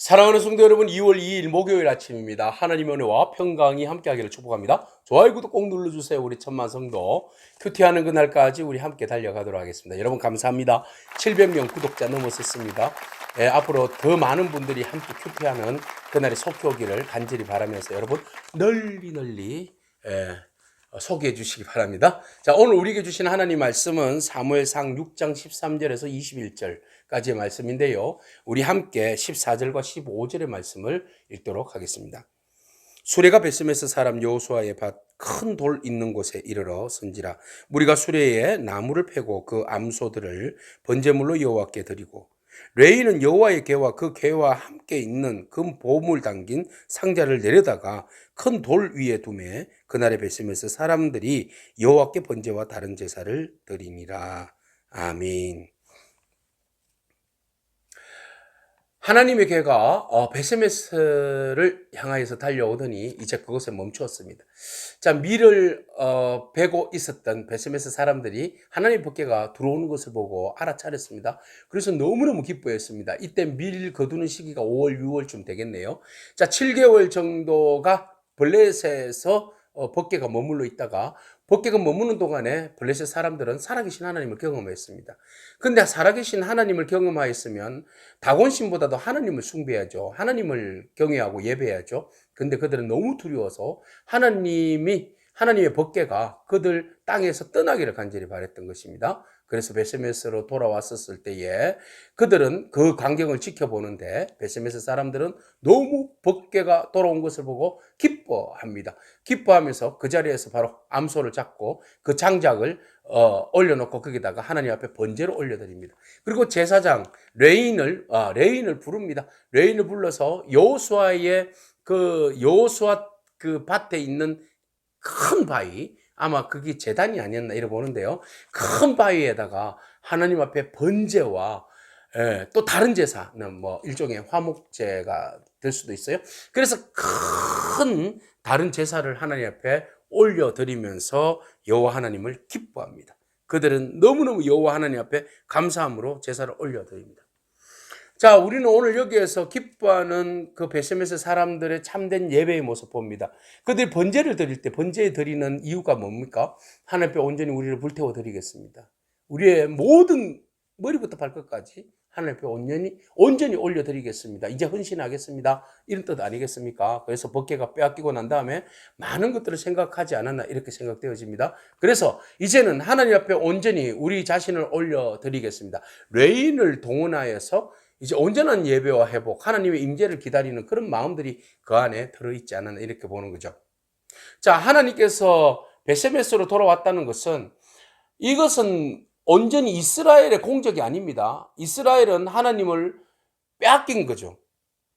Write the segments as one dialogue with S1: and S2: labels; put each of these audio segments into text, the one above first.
S1: 사랑하는 성도 여러분, 2월 2일 목요일 아침입니다. 하나님의 은혜와 평강이 함께하기를 축복합니다. 좋아요, 구독 꼭 눌러주세요. 우리 천만 성도 큐티하는 그날까지 우리 함께 달려가도록 하겠습니다. 여러분 감사합니다. 700명 구독자 넘어섰습니다. 앞으로 더 많은 분들이 함께 큐티하는 그날이 속히 오기를 간절히 바라면서 여러분 널리 소개해 주시기 바랍니다. 자, 오늘 우리에게 주신 하나님 말씀은 사무엘상 6장 13절에서 21절까지의 말씀인데요. 우리 함께 14절과 15절의 말씀을 읽도록 하겠습니다. 수레가 베스메스 사람 여호수아의 밭 큰 돌 있는 곳에 이르러 선지라. 무리가 수레에 나무를 패고 그 암소들을 번제물로 여호와께 드리고 레이는 여호와의 궤와 그 궤와 함께 있는 금 보물 담긴 상자를 내려다가 큰 돌 위에 두매 그날의 베스메스 사람들이 여호와께 번제와 다른 제사를 드리니라. 아멘. 하나님의 궤가 베스메스를 향하여서 달려오더니 이제 그것에 멈추었습니다. 자, 밀을 베고 있었던 베스메스 사람들이 하나님의 법궤가 들어오는 것을 보고 알아차렸습니다. 그래서 너무너무 기뻐했습니다. 이때 밀 거두는 시기가 5월, 6월쯤 되겠네요. 자, 7개월 정도가 블레셋에서 법궤가 머물러 있다가 법궤가 머무는 동안에 블레셋 사람들은 살아계신 하나님을 경험했습니다. 근데 살아계신 하나님을 경험하였으면 다곤신보다도 하나님을 숭배해야죠. 하나님을 경외하고 예배해야죠. 근데 그들은 너무 두려워서 하나님의 법궤가 그들 땅에서 떠나기를 간절히 바랬던 것입니다. 그래서 베스메스로 돌아왔었을 때에 그들은 그 광경을 지켜보는데 베스메스 사람들은 너무 법궤가 돌아온 것을 보고 기뻐합니다. 기뻐하면서 그 자리에서 바로 암소를 잡고 그 장작을 올려놓고 거기다가 하나님 앞에 번제를 올려드립니다. 그리고 제사장 레인을 부릅니다. 레인을 불러서 여호수아의 여호수아 그 밭에 있는 큰 바위, 아마 그게 제단이 아니었나 이래 보는데요. 큰 바위에다가 하나님 앞에 번제와 또 다른 제사는 뭐 일종의 화목제가 될 수도 있어요. 그래서 큰 다른 제사를 하나님 앞에 올려드리면서 여호와 하나님을 기뻐합니다. 그들은 너무너무 여호와 하나님 앞에 감사함으로 제사를 올려드립니다. 자, 우리는 오늘 여기에서 기뻐하는 그 베스메스 사람들의 참된 예배의 모습 봅니다. 그들이 번제를 드릴 때 번제에 드리는 이유가 뭡니까? 하나님 앞에 온전히 우리를 불태워 드리겠습니다. 우리의 모든 머리부터 발끝까지 하나님 앞에 온전히 올려드리겠습니다. 이제 헌신하겠습니다. 이런 뜻 아니겠습니까? 그래서 법궤가 빼앗기고 난 다음에 많은 것들을 생각하지 않았나 이렇게 생각되어집니다. 그래서 이제는 하나님 앞에 온전히 우리 자신을 올려드리겠습니다. 레인을 동원하여서 이제 온전한 예배와 회복, 하나님의 임재를 기다리는 그런 마음들이 그 안에 들어있지 않았나 이렇게 보는 거죠. 자, 하나님께서 베스메스로 돌아왔다는 것은 이것은 온전히 이스라엘의 공적이 아닙니다. 이스라엘은 하나님을 빼앗긴 거죠.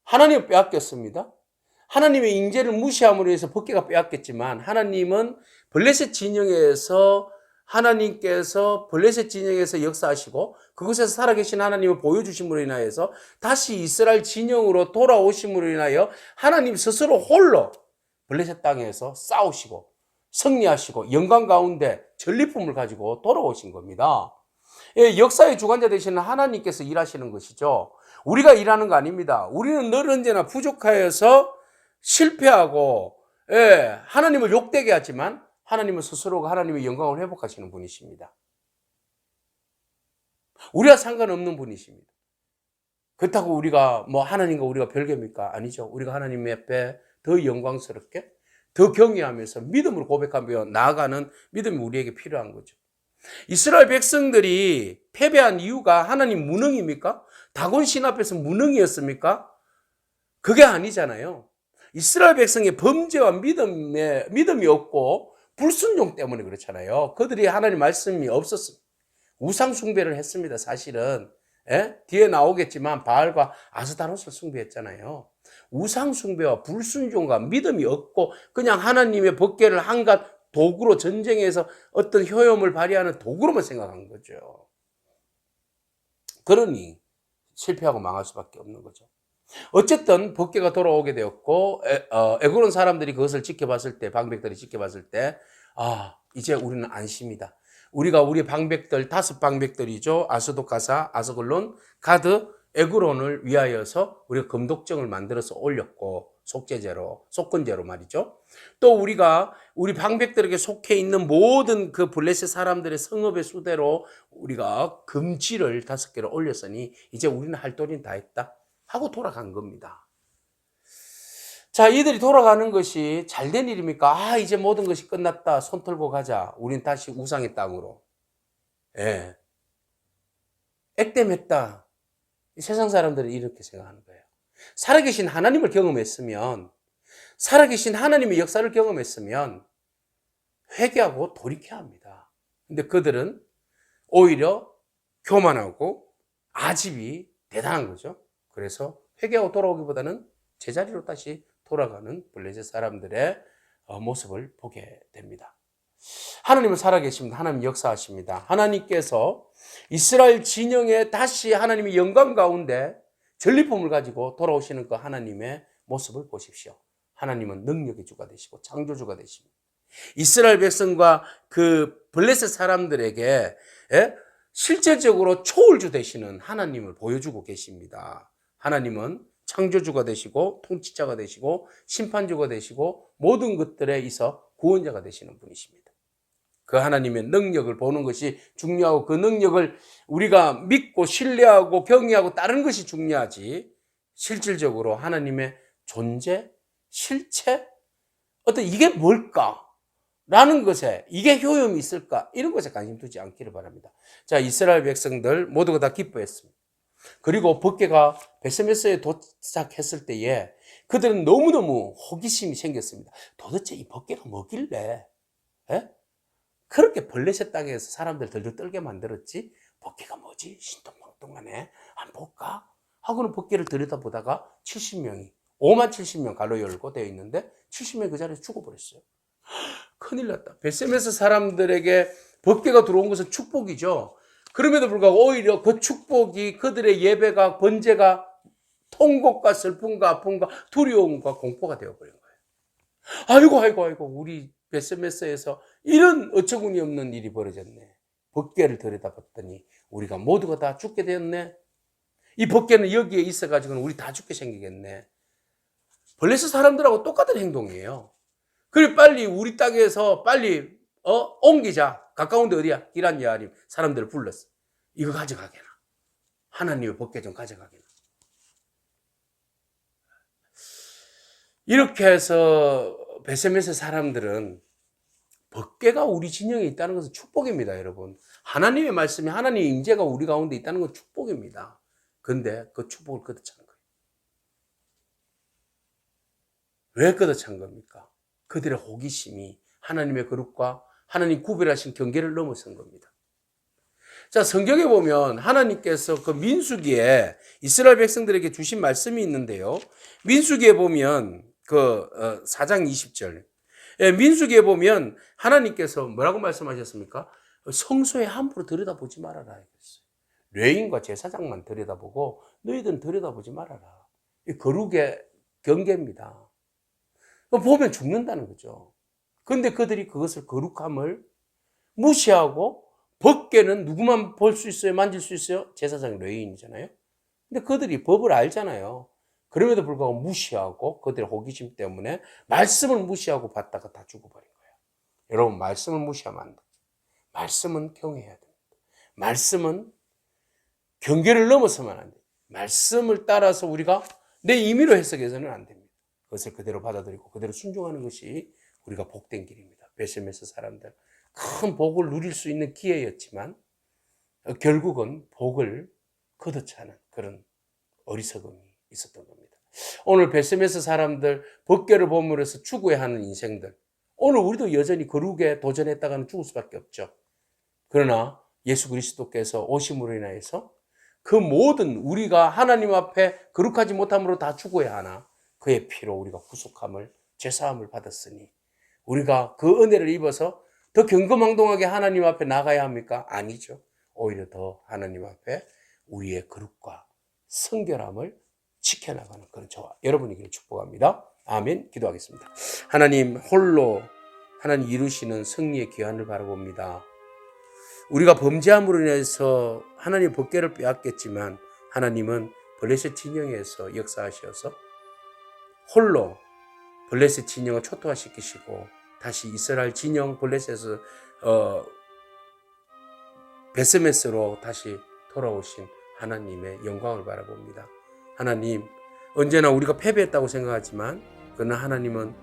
S1: 하나님을 빼앗겼습니다. 하나님의 임재를 무시함으로 해서 법궤가 빼앗겼지만 하나님은 블레셋 진영에서 하나님께서 블레셋 진영에서 역사하시고 그곳에서 살아계신 하나님을 보여주심으로 인하여서 다시 이스라엘 진영으로 돌아오심으로 인하여 하나님 스스로 홀로 블레셋 땅에서 싸우시고 승리하시고 영광 가운데 전리품을 가지고 돌아오신 겁니다. 역사의 주관자 되시는 하나님께서 일하시는 것이죠. 우리가 일하는 거 아닙니다. 우리는 늘 언제나 부족하여서 실패하고 하나님을 욕되게 하지만 하나님은 스스로가 하나님의 영광을 회복하시는 분이십니다. 우리와 상관없는 분이십니다. 그렇다고 우리가 하나님과 우리가 별개입니까? 아니죠. 우리가 하나님 앞에 더 영광스럽게 더 경외하면서 믿음으로 고백하며 나아가는 믿음이 우리에게 필요한 거죠. 이스라엘 백성들이 패배한 이유가 하나님 무능입니까? 다곤신 앞에서 무능이었습니까? 그게 아니잖아요. 이스라엘 백성의 범죄와 믿음이 없고 불순종 때문에 그렇잖아요. 그들이 하나님 말씀이 없었습니다. 우상 숭배를 했습니다. 사실은 뒤에 나오겠지만 바알과 아스타롯을 숭배했잖아요. 우상 숭배와 불순종과 믿음이 없고 그냥 하나님의 법궤를 한갓 도구로 전쟁에서 어떤 효용을 발휘하는 도구로만 생각한 거죠. 그러니 실패하고 망할 수밖에 없는 거죠. 어쨌든 법궤가 돌아오게 되었고 에고론 사람들이 그것을 지켜봤을 때, 방백들이 지켜봤을 때 이제 우리는 안심이다. 우리가 우리 방백들 5 방백들이죠. 아스돗, 가사, 아스글론, 가드, 에그론을 위하여서 우리가 금독정을 만들어서 올렸고, 속건제로 말이죠. 또 우리가 우리 방백들에게 속해 있는 모든 그 블레셋 사람들의 성읍의 수대로 우리가 금지를 5개를 올렸으니 이제 우리는 할 도리는 다 했다 하고 돌아간 겁니다. 자, 이들이 돌아가는 것이 잘된 일입니까? 이제 모든 것이 끝났다. 손 털고 가자. 우린 다시 우상의 땅으로. 예. 액땜했다. 세상 사람들은 이렇게 생각하는 거예요. 살아계신 하나님을 경험했으면, 살아계신 하나님의 역사를 경험했으면 회개하고 돌이켜야 합니다. 근데 그들은 오히려 교만하고 아집이 대단한 거죠. 그래서 회개하고 돌아오기보다는 제자리로 다시 돌아가는 블레셋 사람들의 모습을 보게 됩니다. 하나님은 살아계십니다. 하나님 역사하십니다. 하나님께서 이스라엘 진영에 다시 하나님의 영광 가운데 전리품을 가지고 돌아오시는 그 하나님의 모습을 보십시오. 하나님은 능력의 주가 되시고 창조주가 되십니다. 이스라엘 백성과 그 블레셋 사람들에게 실제적으로 초월주 되시는 하나님을 보여주고 계십니다. 하나님은 창조주가 되시고 통치자가 되시고 심판주가 되시고 모든 것들에 있어 구원자가 되시는 분이십니다. 그 하나님의 능력을 보는 것이 중요하고 그 능력을 우리가 믿고 신뢰하고 경외하고 따르는 것이 중요하지, 실질적으로 하나님의 존재, 실체, 어떤 이게 뭘까? 라는 것에 이게 효용이 있을까? 이런 것에 관심 두지 않기를 바랍니다. 자, 이스라엘 백성들 모두가 다 기뻐했습니다. 그리고 법궤가 베스메스에 도착했을 때에 그들은 너무너무 호기심이 생겼습니다. 도대체 이 법궤가 뭐길래 그렇게 블레셋 땅에서 사람들 들들 떨게 만들었지? 법궤가 뭐지? 신통방통하네. 한번 볼까? 하고는 법궤를 들여다보다가 70명이 5만 70명 갈로 열고 되어 있는데 70명이 그 자리에서 죽어버렸어요. 큰일 났다. 베세메스 사람들에게 법궤가 들어온 것은 축복이죠. 그럼에도 불구하고 오히려 그 축복이 그들의 예배가, 번제가 통곡과 슬픔과 아픔과 두려움과 공포가 되어버린 거예요. 아이고, 우리 베세메스에서 이런 어처구니 없는 일이 벌어졌네. 법궤를 들여다봤더니 우리가 모두가 다 죽게 되었네. 이 법궤는 여기에 있어가지고는 우리 다 죽게 생기겠네. 블레셋 사람들하고 똑같은 행동이에요. 그래, 빨리 우리 땅에서 빨리 옮기자. 가까운데 어디야? 기란 여아림 사람들을 불렀어. 이거 가져가게나. 하나님의 법궤 좀 가져가게나. 이렇게 해서 베세메스 사람들은 법궤가 우리 진영에 있다는 것은 축복입니다, 여러분. 하나님의 말씀이, 하나님의 임재가 우리 가운데 있다는 건 축복입니다. 근데 그 축복을 걷어찬 거예요. 왜 걷어찬 겁니까? 그들의 호기심이 하나님의 거룩과 하나님 구별하신 경계를 넘어선 겁니다. 자, 성경에 보면 하나님께서 그 민수기에 이스라엘 백성들에게 주신 말씀이 있는데요. 민수기에 보면 그 4장 20절. 민수기에 보면 하나님께서 뭐라고 말씀하셨습니까? 성소에 함부로 들여다보지 말아라 했어요. 레위인과 제사장만 들여다보고 너희들은 들여다보지 말아라. 이 거룩의 경계입니다. 보면 죽는다는 거죠. 그런데 그들이 그것을 거룩함을 무시하고, 법궤는 누구만 볼 수 있어요? 만질 수 있어요? 제사장 레위인이잖아요. 근데 그들이 법을 알잖아요. 그럼에도 불구하고 무시하고 그들의 호기심 때문에 말씀을 무시하고 받다가 다 죽어버린 거예요. 여러분, 말씀을 무시하면 안 돼요. 말씀은 경외해야 됩니다. 말씀은 경계를 넘어서면 안 돼요. 말씀을 따라서 우리가 내 임의로 해석해서는 안 됩니다. 그것을 그대로 받아들이고 그대로 순종하는 것이 우리가 복된 길입니다. 베세메스 사람들 큰 복을 누릴 수 있는 기회였지만 결국은 복을 걷어차는 그런 어리석음이 있었던 겁니다. 오늘 베세메스 사람들 법궤를 보면서 추구해하는 인생들, 오늘 우리도 여전히 거룩에 도전했다가는 죽을 수밖에 없죠. 그러나 예수 그리스도께서 오심으로 인하여서 그 모든 우리가 하나님 앞에 거룩하지 못함으로 다 죽어야 하나, 그의 피로 우리가 구속함을, 죄사함을 받았으니 우리가 그 은혜를 입어서 더 경거망동하게 하나님 앞에 나가야 합니까? 아니죠. 오히려 더 하나님 앞에 우리의 거룩과 성결함을 지켜나가는 그런 저와 여러분에게 축복합니다. 아멘. 기도하겠습니다. 하나님 홀로 하나님 이루시는 승리의 귀환을 바라봅니다. 우리가 범죄함으로 인해서 하나님 법궤를 빼앗겼지만 하나님은 블레셋 진영에서 역사하셔서 홀로 블레셋 진영을 초토화시키시고 다시 이스라엘 진영 블레셋에서 베스메스로 다시 돌아오신 하나님의 영광을 바라봅니다. 하나님, 언제나 우리가 패배했다고 생각하지만 그러나 하나님은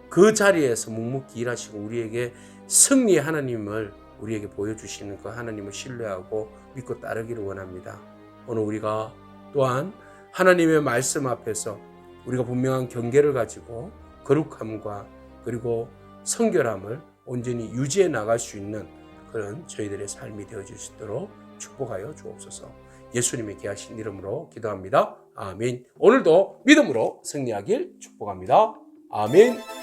S1: 그 자리에서 묵묵히 일하시고 우리에게 승리의 하나님을 우리에게 보여주시는 그 하나님을 신뢰하고 믿고 따르기를 원합니다. 오늘 우리가 또한 하나님의 말씀 앞에서 우리가 분명한 경계를 가지고 거룩함과 그리고 성결함을 온전히 유지해 나갈 수 있는 그런 저희들의 삶이 되어질 수 있도록 축복하여 주옵소서. 예수님의 귀하신 이름으로 기도합니다. 아멘. 오늘도 믿음으로 승리하길 축복합니다. 아멘.